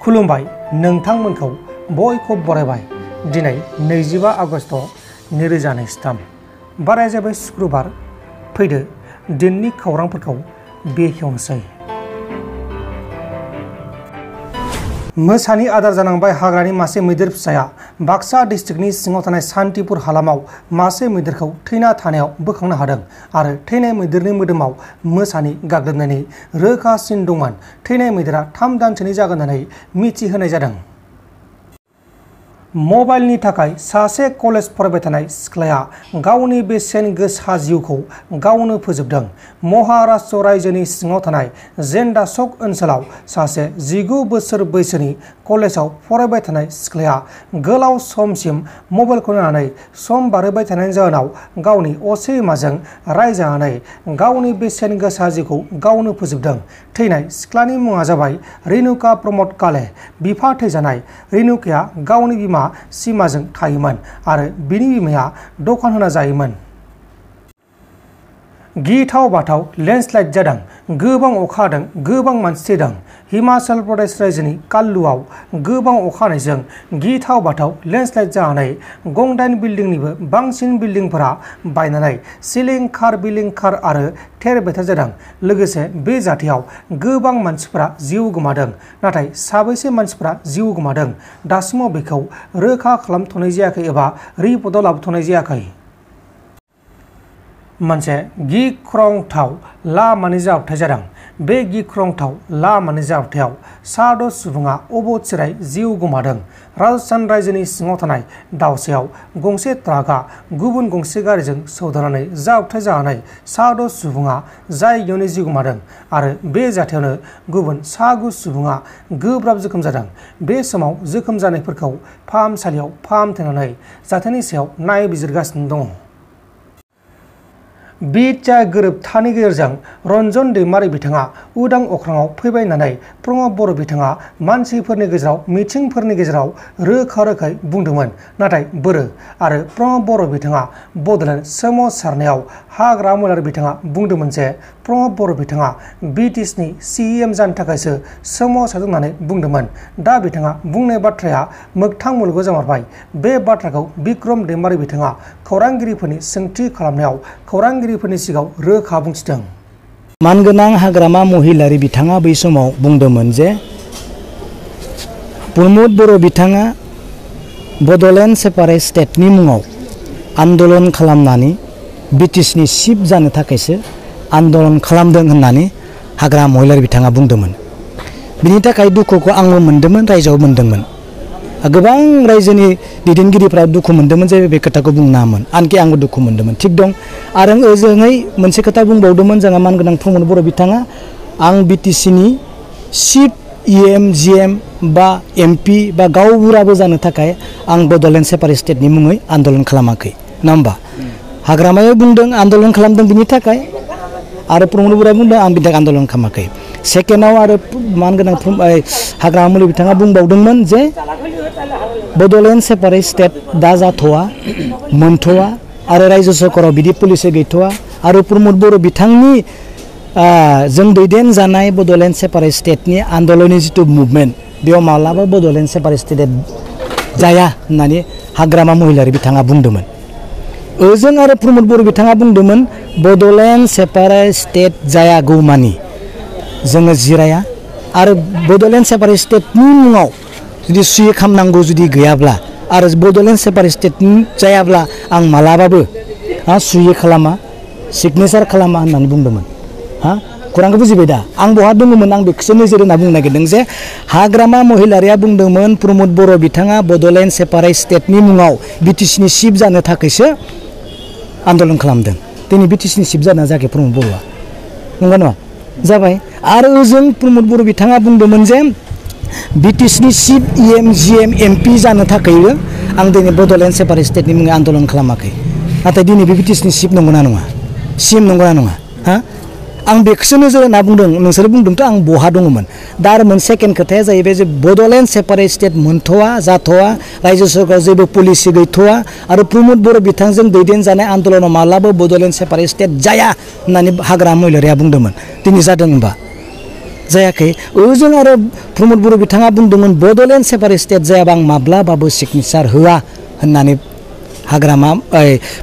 खुलुमबाय नोंथांमोनखौ बयखौ बरायबाय। दिनै 25 आगस्ट 2023 बाराया जाबाय शुक्रबार। फैदो दिननि खौरांफोरखौ बेखेवनोसै। मोसानि आदार जानांबाय हाग्रानि मासे मैदेर फिसाया बाक्सा डिस्ट्रिक्टनि सिङाव थानाय सान्तिपुर हालामाव मासे मैदेरखौ थैना थानायाव बोखांनो हादों आरो थैनाय मैदेरनि मोदोमाव मोसानि गाग्लोबनायनि रोखा सिन दंमोन। थैनाय मैदेरा 3 दानसोनि जागोन होननानै मिथिहोनाय जादों। मबाइलनि थाखाय सासे कलेज फरायबाय थानाय सिख्लाया गावनि बेसेन गोसा जिउखौ गावनो फोजोबदों। महाराष्ट्र रायजोनि सिङाव थानाय जेन्डासक ओनसोलाव सासे 19 बोसोर बैसोनि कलेजाव फरायबाय थानाय सिख्लाया गोलाव समसिम मबाइलखौ नायनानै सम बारहोबाय थानायनि जाहोनाव गावनि असे बिमाजों रायजानानै गावनि बेसेन गोसा जिउखौ गावनो फोजोबदों। थैनाय सिख्लानि मुङा जाबाय रेनुका प्रमद काले। बिफा थैजानाय रेनुकाया गावनि बिमा सीमाजों थायोमोन आरो बिनि बिमाया दखान होना जायोमोन। गिथाव बाथाव लेन्डस्लाइड जादों। गोबां अखा हादों, गोबां मानसि थैदों। हिमाचल प्रदेश रायजोनि काल्लुआव गोबां अखा हानायजों गिथाव बाथाव लेन्डस्लाइड जानानै गंदाइन बिल्डिंनिबो बांसिन बिल्डिंफोरा बायनानै सिलिंखार बिलिंखार आरो थेर बेथेर जादों। लोगोसे बे जाथायाव गोबां मानसिफोरा जिउ गोमादों। नाथाय साबैसे मानसिफोरा जिउ गोमादों दासिमाव बेखौ रोखा खालामथ'नाय जायाखै एबा रिपर्टआव लाबोथ'नाय जायाखै। मोनसे गिख्रंथाव लामानि जाब्रबथाय जादों। बे गिख्रंथाव लामानि जाब्रबथायाव 6 सुबुङा अबथिरायै जिउ गोमादों। राजस्थान रायजोनि सिङाव थानाय दावसायाव गंसे ट्राकआ गुबुन गंसे गारिजों सौदावनानै जाब्रबथाय जानानै 6 सुबुङा जायगायावनो जिउ गोमादों आरो बे जाथायावनो गुबुन 9 सुबुङा गोब्राब जोखोम जादों। बे समाव जोखोम जानायफोरखौ फाहामसालियाव फाहामथायनानै जाथायनि सायाव नायबिजिरगासिनो दङ। बिटिआ गोरोबथानि गेजेरजों रन्जन दैमारि बिथाङा उदां अख्राङाव फैबाय होननानै प्रमद बर' बिथाङा मानसिफोरनि गेजेराव मिथिंफोरनि गेजेराव रोखा रोखायै बुंदोंमोन। नाथाय बोरो आरो प्रमद बर' बिथाङा बड'लेण्ड सोमावसारनायाव हाग्रा महिलारि बिथाङा बुंदोंमोन जे प्रमद बर' बिथाङा बिटिसिनि CM जानो थाखायसो सोमावसारदों होननानै बुंदोंमोन। दा बिथाङा बुंनाय बाथ्राया मोगथां मुलुगाव जामारबाय। बे बाथ्राखौ बिक्रम दैमारि बिथाङा खौरांगिरिफोरनि सोंथि खालामनायाव खौरांगिरिफोरनि सिगाङाव रोखा बुंथिदों। मानगोनां हाग्रामा महिलारि बिथाङा बै समाव बुंदोंमोन जे प्रमद बर' बिथाङा बड'लेण्ड सेपारेट स्टेटनि मुङाव आन्दलन खालामनानै बिटिसिनि चिफ जानो थाखायसो आन्दलन खालामदों होननानै हाग्रा महिलारि बिथाङा बुंदोंमोन। बिनि थाखाय दुखुखौ आंबो मोनदोंमोन, रायजोआव मोनदोंमोन। गोबां रायजोनि दैदेनगिरिफ्रा दुखु मोनदोंमोन जे बे खोथाखौ बुंनाङामोन। आनखि आंबो दुखु मोनदोंमोन। थिग दं। आरो ओजोङै मोनसे खोथा बुंबावदोंमोन जोंहा मानगोनां प्रमद बर' बिथाङा, आं बिटिसिनि चिफ EM GM बा MP बा गावबुराबो जानो थाखाय आं बड'लेण्ड सेपारेट स्टेटनि मुङै आन्दलन खालामाखै। नङा होमबा? हाग्रामायाव बुंदों आन्दलन खालामदों बिनि थाखाय, आरो प्रमद बर'आ बुंदों आं बिनि थाखाय आन्दलन खालामाखै। सेकेन्डआव आरो मानगोनां हाग्रामा महिलारि बिथाङा बुंबावदोंमोन जे बड'लेण्ड सेपारेट स्टेट दा जाथ'वा, मोनथ'वा आरो रायजो सरकाराव बिदि पलिसि गैथ'वा आरो प्रमद बर' बिथांनि जों दैदेन जानाय बड'लेण्ड सेपारेट स्टेटनि आन्दलननि जिथु मुभमेन्ट बेयाव माब्लाबा बड'लेण्ड सेपारेट स्टेट जाया होननानै हाग्रामा महिलारि बिथाङा बुंदोंमोन। ओजों आरो प्रमद बर' बिथाङा बुंदोंमोन बड'लेण्ड सेपारेट स्टेट जायागौमानि जोङो जिराया आरो बड'लेण्ड सेपारेट स्टेटनि मुङाव जुदि सुयो खालामनांगौ जुदि गैयाब्ला आरो बड'लेण्ड सेपारेट स्टेटनि जायाब्ला आं मालाबाबो सुयो खालामा, सिगनेसार खालामा होननानै बुंदोंमोन। खौरांखौ बुजिबाय दा? आं बहा दङमोन आं बेखौसो नोजोर होना बुंनो नागिरदों जे हाग्रामा महिलारिया बुंदोंमोन प्रमद बर' बिथाङा बड'लेण्ड सेपारेट स्टेटनि मुङाव बिटिसिनि चिफ जानो थाखायसो आन्दलन खालामदों। दिनै बिटिसिनि चिफ जाना जायाखै प्रमद बर'आ, नंगौ नङा? जाबाय। आरो ओजों प्रमद बर' बिथाङा बुंदोंमोन जे बिटिसिनि चिफ EM GM MP जानो थाखायबो आं दिनै बड'लेण्ड सेपारेट स्टेटनि मुङै आन्दलन खालामाखै। नाथाय दिनै बे बिटिसिनि चिफ नंगौना नङा? CM नंगौना नङा? आं बेखौसो नोजोर होना बुंदों। नोंसोर बुंदोंथ' आं बहा दङमोन। दा आरो मोनसे सेकेन्ड खोथाया जाहैबाय जे बड'लेण्ड सेपारेट स्टेट मोनथ'वा, जाथ'वा, रायजो सरकाराव जेबो पलिसि गैथ'वा आरो प्रमद बर' बिथांजों दैदेन जानाय आन्दलनाव माब्लाबो बड'लेण्ड सेपारेट स्टेट जाया होननानै हाग्रामा महिलारिया बुंदोंमोन। दिनै जादों होनबा जायाखै ओजों आरो प्रमद बर' बिथाङा बुंदोंमोन बड'लेण्ड सेपारेट स्टेट जायाबा आं माब्लाबाबो सिगनेचार होआ होननानै हाग्रामा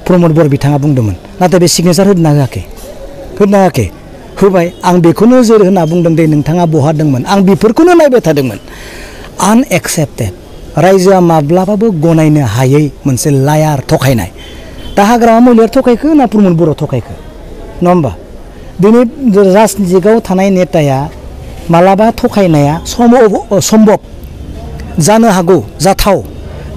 प्रमद बर' बिथाङा बुंदोंमोन नाथाय बे सिगनेचार होदोंना होआखै होबाय आं बेखौनो नोजोर होना बुंदों दे नोंथाङा बहा दंमोन आं बेफोरखौनो नायबाय थादोंमोन आनएक्सेप्टेड रायजोआ माब्लाबाबो गनायनो हायै मोनसे लायार थखायनाय दा हाग्रामा महिलाया थखायखो ना प्रमद बर' थखायखो नङा होमबा दिनै राजनितिकआव थानाय नेताया मालाबा थखायनाया सम्भब जानो हागौ जाथाव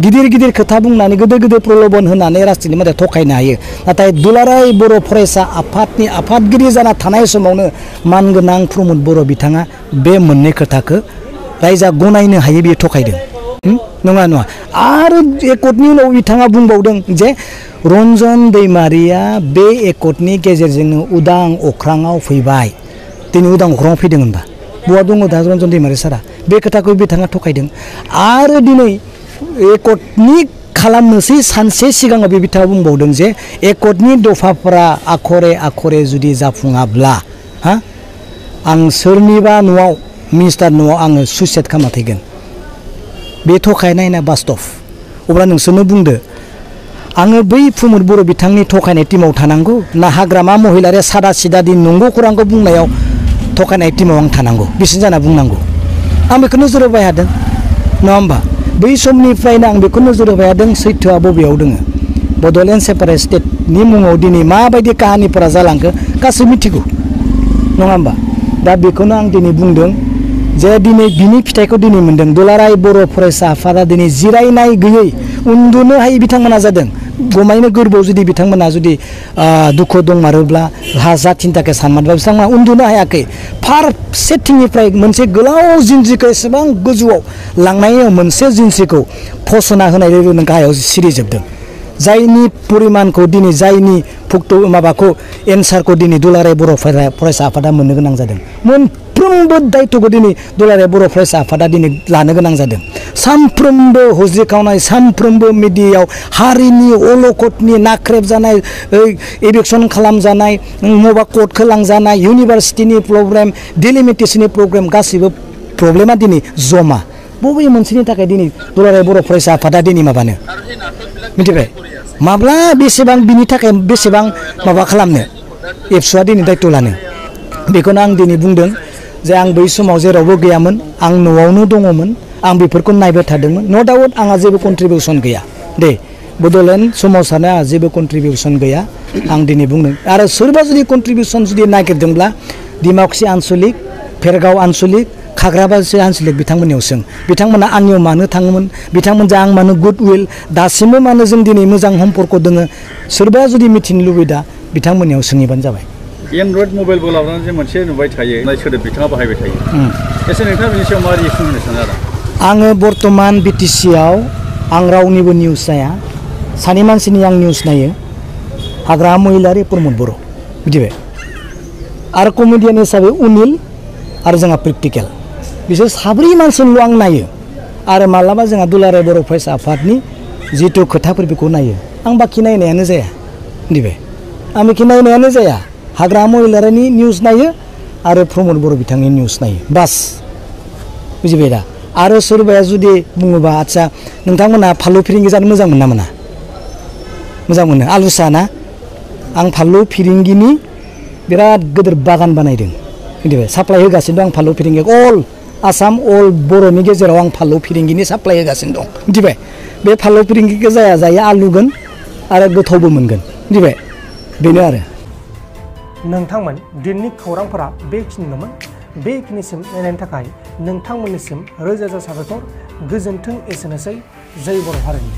गिदिर खोथा बुंनानै गिदिर प्रलोभन होनानै राजनितिनि माथे थखायनो हायो नाथाय दुलाराय बर' फरायसा आफादनि आफादगिरि जाना थानाय समावनो मानगोनां प्रमद बर' बिथाङा बे मोननै खोथाखौ रायजोआ गनायनो हायै बियो थखायदों नङा आरो एकर्डनि उनाव बिथाङा बुंबावदों जे रन्जन दैमारिया बे एकर्डनि गेजेरजोंनो उदां अख्राङाव फैबाय दिनै उदां अख्राङाव फैदों होनबा बहा दङ दा रन्जन दैमारि सारा बे खोथाखौ बिथाङा थखायदों आरो दिनै एकर्डनि खालामनोसै सानसे सिगाङाव बे बिथाङा बुंबावदों जे एकर्डनि दफाफोरा आखरे जुदि जाफुङाब्ला आं सोरनिबा न'आव मिनिस्टार न'आव आङो सुइसाइड खालामना थैगोन बे थखायनाय ना बास्तब अब्ला नोंसोरनो बुंदो आङो बै प्रमद बर' बिथांनि थखायनाय टिमाव थानांगौ ना हाग्रामा महिलारिया सादा सिदा दिन नंगौ खौरांखौ बुंनायाव थखायनाय टिमाव आं थानांगौ बिसिनि जाना बुंनांगौ आं बेखौ नोजोर होबाय थादों नङा होमबा बै समनिफ्रायनो आं बेखौ नोजोर होबाय थादों सैथोआ बबेयाव दङ बड'लेण्ड सेपारेट स्टेटनि मुङाव दिनै माबायदि काहानिफोरा जालांखो गासै मिथिगौ नङा होमबा दा बेखौनो आं दिनै बुंदों जे दिनै बिनि फिथाइखौ दिनै मोन्दों दुलाराय बर' फरायसा आफादा दिनै जिरायनाय गैयै उन्दुनो हायै बिथांमोना जादों गमायनो गोरबोआव जुदि बिथांमोना जुदि दुखु दंमारोब्ला जाथिनि थाखाय सानमारोब्ला बिथांमोना उन्दुनो हायाखै फारसेथिंनिफ्राय मोनसे गोलाव जिन्जिखौ एसेबां गोजौआव लांनायाव मोनसे जिन्सिखौ फसना होनाय लोगो लोगो गाहायाव सिरिजोबदों जायनि परिमानखौ दिनै जायनि फुक्त माबाखौ एन्सारखौ दिनै दुलाराय बर' फरायसा आफादा मोननो गोनां जादों मोनफ्रोमबो दायित्वखौ दिनै दुलाराय बर' फरायसा आफादा दिनै लानो गोनां जादों सानफ्रोमबो हज्रिखावनाय सानफ्रोमबो मिडियायाव हारिनि अलखदनि नाख्रेबजानाय इभिकसन खालामजानाय मबा कर्टखौ लांजानाय इउनिभार्सिटिनि प्रग्राम डिलिमिटेसननि प्रग्राम गासैबो प्रब्लेमा दिनै जमा बबे मोनसेनि थाखाय दिनै दुलाराय बर' फरायसा आफादा दिनै माबानो मिथिबाय माब्ला बेसेबां बिनि थाखाय बेसेबां माबा खालामनो एबसुआ दिनै दायित्व लानो बेखौनो आं दिनै बुंदों जे आं बै समाव जेरावबो गैयामोन आं न'आवनो दङमोन आं बेफोरखौ नायबाय थादोंमोन नो डाउट आंहा जेबो कन्ट्रिबिउसन गैया दे बड'लेण्ड सोमावसारनाय आंहा जेबो कन्ट्रिबिउसन गैया आं दिनै बुंदों आरो सोरबा जुदि कन्ट्रिबिउसन जुदि नागिरदोंब्ला डिमाकुसि आन्सलिक भेरगाव आन्सलिक खाग्राबारि आन्सलिक बिथांमोननियाव सों बिथांमोना आंनियाव मानो थाङोमोन बिथांमोनजों आं मानो गुडविल दासिमबो मानो जों दिनै मोजां सम्पर्क दोङो सोरबा जुदि मिथिनो लुबैदा बिथांमोननियाव सोंहैबानो जाबाय एन्ड्रइड मबाइलबो लानानै जे मोनसे नुबाय थायो सोदोब बिथाङा बाहायबाय थायो एसे नोंथाङा बेनि सायाव मा रिएक्सन होनो सानो आरो आङो बर्तमान बिटिसिआव आं रावनिबो निउस नाया सानै मानसिनि आं निउस नायो हाग्रामा महिलारि प्रमद बर' मिथिबाय आरो कमेडियान हिसाबै उनिल आरो जोंहा प्रेक्टिकेल बिसोर साब्रै मानसिनिल' आं नायो आरो मालाबा जोंहा दुलाराय बर' फरायसा आफादनि जिथु खोथाफोर बेखौ नायो आं बाखि नायनायानो जाया मिथिबाय आं बेखि नायनायानो जाया हाग्रामा महिलारिनि निउस नायो आरो प्रमद बर' बिथांनि निउस नायो बास बुजिबाय दा आरो सोरबाया जुदि बुङोबा आदसा नोंथांमोना फानलु फिरिंगि जानो मोजां मोना मोना मोजां मोनो आलुसा ना आं फानलु फिरिंगिनि बिराद गिदिर बागान बानायदों मिथिबाय साप्लाय होगासिनो दं आं फानलु फिरिंगि अल आसाम अल बर'नि गेजेराव आं फानलु फिरिंगिनि साप्लाय होगासिनो दं मिथिबाय बे फानलु फिरिंगिखौ जाया आलुगोन आरो गोथावबो मोनगोन मिथिबाय बेनो आरो नोंथांमोन दिननि खौरांफोरा बेखिनिल'मोन बेखिनिसिम नायनायनि थाखाय नोंथांमोननिसिम रोजा रोजा साबायखर गोजोन्थों एसेनोसै जय बर' हारिनि।